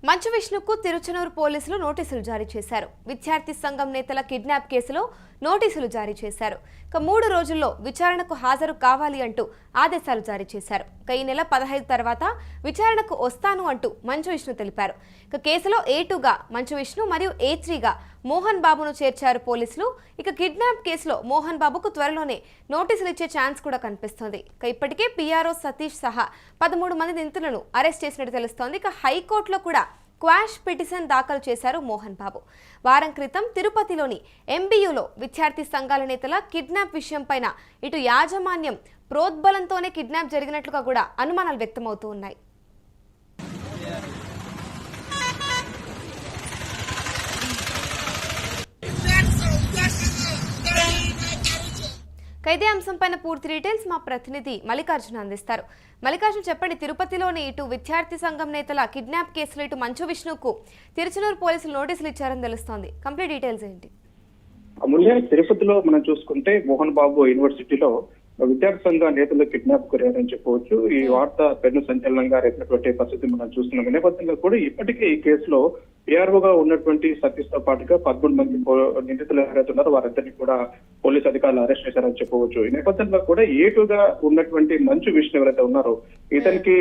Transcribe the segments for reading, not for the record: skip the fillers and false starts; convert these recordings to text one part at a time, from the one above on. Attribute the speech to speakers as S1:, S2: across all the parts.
S1: మంచు విష్ణుకు తిరుచనూరు పోలీసులు నోటీసులు జారీ చేశారు. విద్యార్థి సంఘం నేతల కిడ్నాప్ కేసులో నోటీసులు జారీ చేశారు. 3 రోజుల్లో విచారణకు హాజరు కావాలి అంటూ ఆదేశాలు జారీ చేశారు. ఈ నెల 15 తర్వాత విచారణకు వస్తాను అంటూ మంచు విష్ణు తెలిపారు. కేసులో A2గా మంచు విష్ణు మరియు A3గా మోహన్ బాబును చేర్చారు పోలీసులు. కిడ్నాప్ కేసులో మోహన్ బాబుకు త్వరలోనే నోటీసులు ఇచ్చే ఛాన్స్ కూడా కనిపిస్తోంది. ఇప్పటికే PRO సతీష్ సహా 13 మంది నిందితులను అరెస్ట్ చేసినట్టు తెలుస్తోంది. హైకోర్టులో కూడా క్వాష్ పిటిషన్ దాఖలు చేశారు మోహన్ బాబు. వారం క్రితం తిరుపతిలోని MBUలో విద్యార్థి సంఘాల నేతల కిడ్నాప్ విషయంపైన ఇటు యాజమాన్యం ప్రోద్బలంతోనే కిడ్నాప్ జరిగినట్లుగా కూడా అనుమానాలు వ్యక్తమవుతూ ఉన్నాయి. ఇదే అంశంపైన పూర్తి డీటెయిల్స్ మా ప్రతినిధి మల్లికార్జున అందిస్తారు. మల్లికార్జున చెప్పండి, తిరుపతిలోని ఇటు విద్యార్థి సంఘం నేతల కిడ్నాప్ కేసులో ఇటు మంచు విష్ణుకు తిరుచనూరు పోలీసులు నోటీసులు ఇచ్చారని తెలుస్తోంది. కంప్లీట్ డీటెయిల్స్ ఏంటి?
S2: తిరుపతిలో మనం చూసుకుంటే మోహన్ బాబు యూనివర్సిటీలో విద్యార్థి సంఘ నేతలు కిడ్నాప్ గురయ్యారని చెప్పవచ్చు. ఈ వార్త పెను సంచలనంగా రేపినటువంటి పరిస్థితి మనం చూస్తున్నాం. ఈ నేపథ్యంలో కూడా ఇప్పటికే ఈ కేసులో PROగా ఉన్నటువంటి సతీష్ తో పాటుగా 13 మంది నిందితులు ఎవరైతే ఉన్నారో వారందరినీ కూడా పోలీసు అధికారులు అరెస్ట్ చేశారని చెప్పవచ్చు. ఈ నేపథ్యంలో కూడా A2గా ఉన్నటువంటి మంచు విష్ణు ఎవరైతే ఉన్నారో ఇతనికి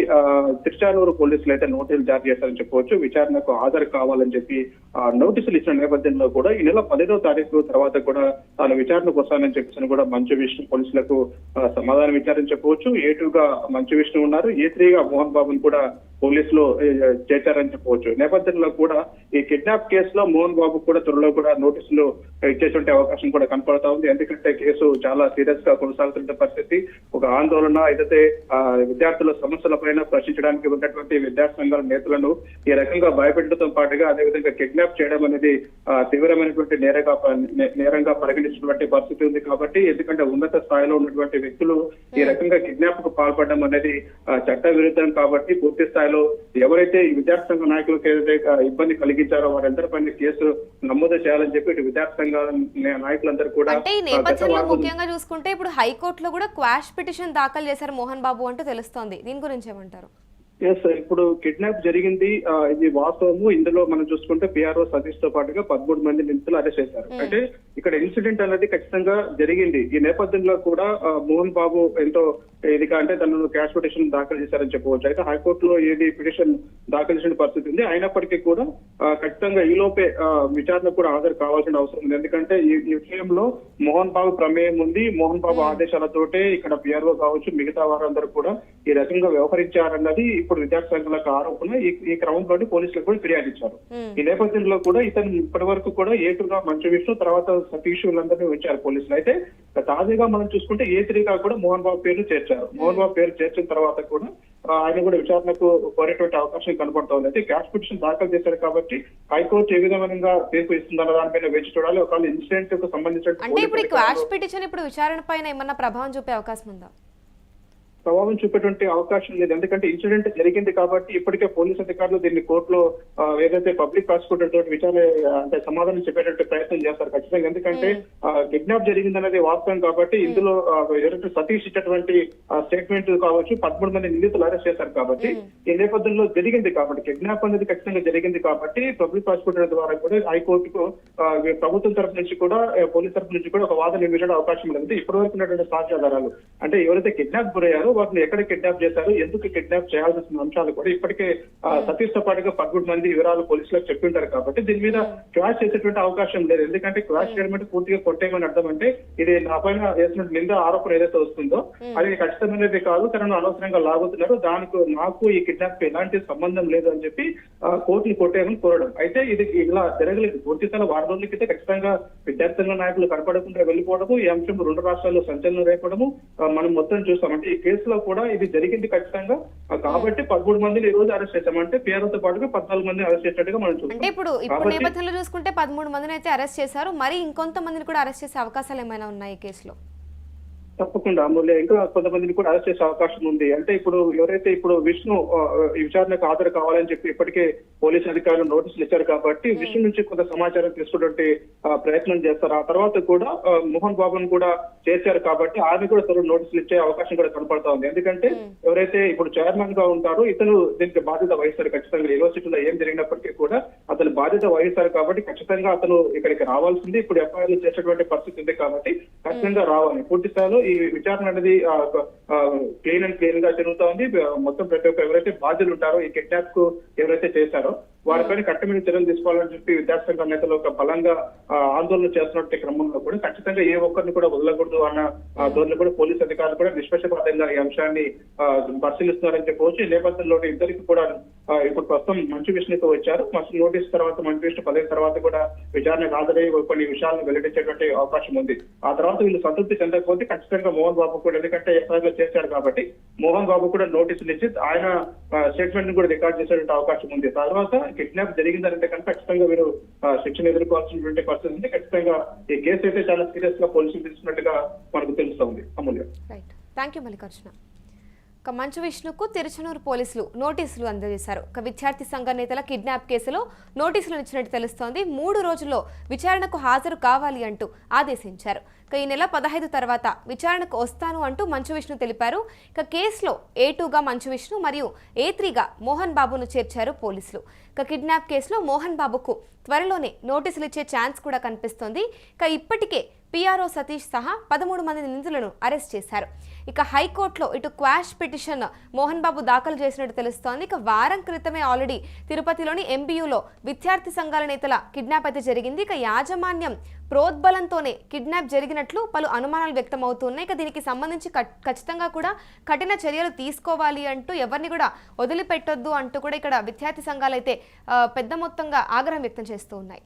S2: తిరుచానూరు పోలీసులు అయితే నోటీసులు జారీ చేశారని చెప్పవచ్చు. విచారణకు హాజరు కావాలని చెప్పి నోటీసులు ఇచ్చిన నేపథ్యంలో కూడా ఈ నెల 15వ తారీఖు తర్వాత కూడా తాను విచారణకు వస్తానని చెప్పేసి కూడా మంచు విష్ణు పోలీసులకు సమాధానం ఇచ్చారని చెప్పవచ్చు. A2గా మంచు విష్ణు ఉన్నారు, A3గా మోహన్ బాబుని కూడా పోలీసులు చేశారని చెప్పవచ్చు. నేపథ్యంలో కూడా ఈ కిడ్నాప్ కేసులో మోహన్ బాబు కూడా త్వరలో కూడా నోటీసులు ఇచ్చేటువంటి అవకాశం కూడా కనపడతా ఉంది. ఎందుకంటే కేసు చాలా సీరియస్ గా కొనసాగుతున్న పరిస్థితి. ఒక ఆందోళన ఏదైతే విద్యార్థుల సమస్యల పైన ప్రశ్నించడానికి ఉన్నటువంటి విద్యార్థి సంఘాల నేతలను ఈ రకంగా భయపెట్టడంతో పాటుగా అదేవిధంగా కిడ్నాప్ చేయడం అనేది తీవ్రమైనటువంటి నేరంగా పరిగణించినటువంటి పరిస్థితి ఉంది. కాబట్టి ఎందుకంటే ఉన్నత స్థాయిలో ఉన్నటువంటి వ్యక్తులు ఈ రకంగా కిడ్నాప్ కు పాల్పడడం అనేది చట్ట విరుద్ధం. కాబట్టి పూర్తి స్థాయిలో ఎవరైతే ఈ విద్యార్థి సంఘ నాయకులకు ఏదైతే ఇబ్బంది కలిగించారో వారందరిపైన కేసు నమోదు చేయాలని చెప్పి ఇటు విద్యార్థి సంఘాల నాయకులందరూ కూడా
S1: అంటే ఈ నేపథ్యంలో ముఖ్యంగా చూసుకుంటే ఇప్పుడు హైకోర్టులో కూడా క్వాష్ పిటిషన్ దాఖలు చేశారు మోహన్ బాబు అంటూ తెలుస్తోంది. దీని గురించి ఏమంటారు?
S2: ఇప్పుడు కిడ్నాప్ జరిగింది, ఇది వాస్తవము. ఇందులో మనం చూసుకుంటే PRO సతీష్ తో పాటుగా 13 మంది నిందితులు అరెస్ట్ చేశారు. అంటే ఇక్కడ ఇన్సిడెంట్ అనేది ఖచ్చితంగా జరిగింది. ఈ నేపథ్యంలో కూడా మోహన్ బాబు ఎంతో ఇదిగా అంటే తనను క్యాష్ పిటిషన్ దాఖలు చేశారని చెప్పవచ్చు. అయితే హైకోర్టులో ఏది పిటిషన్ దాఖలు చేసిన పరిస్థితి ఉంది. అయినప్పటికీ కూడా ఖచ్చితంగా ఈ లోపే విచారణ కూడా హాజరు కావాల్సిన అవసరం ఉంది. ఎందుకంటే ఈ విషయంలో మోహన్ బాబు ప్రమేయం ఉంది. మోహన్ బాబు ఆదేశాలతోటే ఇక్కడ PRO కావచ్చు మిగతా వారందరూ కూడా ఈ రకంగా వ్యవహరించారన్నది ఇప్పుడు విద్యార్థి సంఘాలకు ఆరోపణ. ఈ క్రమంలో పోలీసులకు కూడా ఫిర్యాదు ఇచ్చారు. ఈ నేపథ్యంలో కూడా ఇతను ఇప్పటి వరకు కూడా A2గా మంచు విష్ణు తర్వాత సతీష్ వీళ్ళందరినీ ఉంచారు పోలీసులు. అయితే తాజాగా మనం చూసుకుంటే A3గా కూడా మోహన్ బాబు పేరు చేర్చారు. మోహన్ బాబు పేరు చేర్చిన తర్వాత కూడా ఆయన కూడా విచారణకు కోరేటువంటి అవకాశం కనబడుతోంది. అయితే క్యాష్ పిటిషన్ దాఖలు చేశారు కాబట్టి హైకోర్టు ఏ విధంగా తీర్పు ఇస్తుందన్న దానిపైన వేచి చూడాలి. ఒకవేళ ఇన్సిడెంట్ కు సంబంధించిన
S1: అంటే ఇప్పుడు క్వాష్ పిటిషన్ ఇప్పుడు విచారణ పైన ఏమన్నా ప్రభావం చూపే అవకాశం ఉందా?
S2: ప్రభావం చూపేటువంటి అవకాశం లేదు. ఎందుకంటే ఇన్సిడెంట్ జరిగింది కాబట్టి ఇప్పటికే పోలీస్ అధికారులు దీన్ని కోర్టులో ఏదైతే పబ్లిక్ ప్రాసిక్యూటర్ తోటి విచారణ అంటే సమాధానం చెప్పేటువంటి ప్రయత్నం చేస్తారు ఖచ్చితంగా. ఎందుకంటే కిడ్నాప్ జరిగిందనేది వాస్తవం కాబట్టి ఇందులో ఎవరైతే సతీష్ ఇచ్చినటువంటి స్టేట్మెంట్ కావచ్చు 13 మంది నిందితులు అరెస్ట్ చేశారు కాబట్టి ఈ నేపథ్యంలో జరిగింది కాబట్టి కిడ్నాప్ అనేది ఖచ్చితంగా జరిగింది కాబట్టి పబ్లిక్ ప్రాసిక్యూటర్ ద్వారా కూడా హైకోర్టుకు ప్రభుత్వం తరఫు నుంచి కూడా పోలీస్ తరఫు నుంచి కూడా ఒక వాదన వినిపించడం అవకాశం ఉంది. ఇప్పటి వరకు ఉన్నటువంటి సాక్ష్యాధారాలు అంటే ఎవరైతే కిడ్నాప్ గురయ్యారో వాటిని ఎక్కడ కిడ్నాప్ చేశారు, ఎందుకు కిడ్నాప్ చేయాల్సిన అంశాలు కూడా ఇప్పటికే సతీష్ తో పాటుగా 13 మంది వివరాలు పోలీసులకు చెప్పింటారు కాబట్టి దీని మీద క్వాష్ చేసేటువంటి అవకాశం లేదు. ఎందుకంటే క్వాష్ చేయడం అంటే పూర్తిగా కొట్టేయమని అర్థం. అంటే ఇది నా పైన వేసిన నింద ఆరోపణ ఏదైతే వస్తుందో అది ఖచ్చితమైనది కాదు, తనను అనవసరంగా లాగుతున్నారు, దానికి నాకు ఈ కిడ్నాప్ ఎలాంటి సంబంధం లేదు అని చెప్పి కోర్టును కొట్టేయమని కోరడం. అయితే ఇది ఇలా జరగలేదు. పూర్తి స్థాయి వారం రోజుల క్రితం ఖచ్చితంగా విద్యార్థుల నాయకులు కనపడకుండా వెళ్ళిపోవడము, ఈ అంశం 2 రాష్ట్రాల్లో సంచలనం రేపడము మనం మొత్తం చూస్తాం. అంటే ఈ కేసులో కూడా ఇది జరిగింది ఖచ్చితంగా కాబట్టి 13 మందిని ఈ రోజు అరెస్ట్ చేశామంటే PROతో పాటుగా 14 మందిని అరెస్ట్ చేసినట్టుగా మనం చూస్తాం.
S1: అంటే ఇప్పుడు నేపథ్యంలో చూసుకుంటే 13 మందిని అయితే అరెస్ట్ చేశారు, మరి ఇంకొంతమందిని కూడా అరెస్ట్ చేసే అవకాశాలు ఏమైనా ఉన్నాయి ఈ కేసులో?
S2: తప్పకుండా అమూల్య, ఇంకా కొంతమందిని కూడా అరెస్ట్ చేసే అవకాశం ఉంది. అంటే ఇప్పుడు ఎవరైతే ఇప్పుడు విష్ణు ఈ విచారణకు హాజరు కావాలని చెప్పి ఇప్పటికే పోలీసు అధికారులు నోటీసులు ఇచ్చారు కాబట్టి విష్ణు నుంచి కొంత సమాచారం తీసుకున్నటువంటి ప్రయత్నం చేస్తారు. ఆ తర్వాత కూడా మోహన్ బాబును కూడా చేశారు కాబట్టి ఆయన కూడా త్వరలో నోటీసులు ఇచ్చే అవకాశం కూడా కనపడతా ఉంది. ఎందుకంటే ఎవరైతే ఇప్పుడు చైర్మన్ గా ఉంటారో ఇతను దీనికి బాధ్యత వహిస్తారు. ఖచ్చితంగా యూనివర్సిటీలో ఏం జరిగినప్పటికీ కూడా అతను బాధ్యత వహిస్తారు కాబట్టి ఖచ్చితంగా అతను ఇక్కడికి రావాల్సింది. ఇప్పుడు ఎఫ్ఐఆర్ చేసేటువంటి పరిస్థితి ఉంది కాబట్టి ఖచ్చితంగా రావాలి. పూర్తి స్థాయిలో ఈ విచారణ అనేది క్లీన్ అండ్ క్లీన్ గా జరుగుతా ఉంది. మొత్తం ప్రతి ఒక్క ఎవరైతే బాధ్యులు ఉంటారో ఈ కిడ్నాప్ కు ఎవరైతే చేశారో వారిపైన కట్టమైన చర్యలు తీసుకోవాలని చెప్పి విద్యార్థి సంఘ నేతలు ఒక బలంగా ఆందోళన చేస్తున్నట్టు క్రమంలో కూడా ఖచ్చితంగా ఏ ఒక్కరిని కూడా వదలకూడదు అన్న ధోరణి కూడా పోలీసు అధికారులు కూడా నిష్పక్షపాతంగా ఈ అంశాన్ని పరిశీలిస్తున్నారని చెప్పవచ్చు. ఈ నేపథ్యంలో ఇద్దరికి కూడా ఇప్పుడు ప్రస్తుతం మంచు విష్ణుతో వచ్చారు. మంచు నోటీస్ తర్వాత మంచు విష్ణు 10 తర్వాత కూడా విచారణకు హాజరై కొన్ని విషయాలను వెల్లడించేటువంటి అవకాశం ఉంది. ఆ తర్వాత వీళ్ళు సంతృప్తి చెందకపోతే ఖచ్చితంగా మోహన్ బాబు కూడా, ఎందుకంటే ఎఫ్ఐఆర్ లో చేశారు కాబట్టి మోహన్ బాబు కూడా నోటీసులు ఇచ్చి ఆయన స్టేట్మెంట్ ని కూడా రికార్డ్ చేసేటువంటి అవకాశం ఉంది. తర్వాత కిడ్నాప్ జరిగిందంటే కనుక ఖచ్చితంగా వీరు శిక్షణ ఎదుర్కోవాల్సినటువంటి పరిస్థితి ఉంది. ఖచ్చితంగా ఈ కేసు అయితే చాలా సీరియస్ గా పోలీసులు తీసుకున్నట్టుగా మనకు తెలుస్తోంది. Amulya.
S1: Right, thank you Mallikarjuna. Manchu విష్ణుకు తిరుచనూరు పోలీసులు నోటీసులు అందజేశారు. విద్యార్థి సంఘ నేతల కిడ్నాప్ కేసులో నోటీసులు ఇచ్చినట్టు తెలుస్తోంది. 3 రోజుల్లో విచారణకు హాజరు కావాలి అంటూ ఆదేశించారు. ఈ నెల 15 తర్వాత విచారణకు వస్తాను అంటూ మంచు విష్ణు తెలిపారు. కేసులో A2గా మంచు విష్ణు మరియు A3గా మోహన్ బాబును చేర్చారు పోలీసులు. కిడ్నాప్ కేసులో మోహన్ బాబుకు త్వరలోనే నోటీసులు ఇచ్చే ఛాన్స్ కూడా కనిపిస్తోంది. ఇప్పటికే పిఆర్ఓ సతీష్ సహా 13 మంది నిందితులను అరెస్ట్ చేశారు. హైకోర్టులో ఇటు క్వాష్ పిటిషన్ మోహన్ బాబు దాఖలు చేసినట్టు తెలుస్తోంది. వారం క్రితమే ఆల్రెడీ తిరుపతిలోని ఎంబీయూలో విద్యార్థి సంఘాల నేతల కిడ్నాప్ అయితే జరిగింది. యాజమాన్యం ప్రోద్బలంతోనే కిడ్నాప్ జరిగినట్లు పలు అనుమానాలు వ్యక్తమవుతున్నాయి. దీనికి సంబంధించి ఖచ్చితంగా కూడా కఠిన చర్యలు తీసుకోవాలి అంటూ ఎవరిని కూడా వదిలిపెట్టొద్దు అంటూ కూడా ఇక్కడ విద్యార్థి సంఘాలు అయితే పెద్ద మొత్తంగా ఆగ్రహం వ్యక్తం చేస్తూ ఉన్నాయి.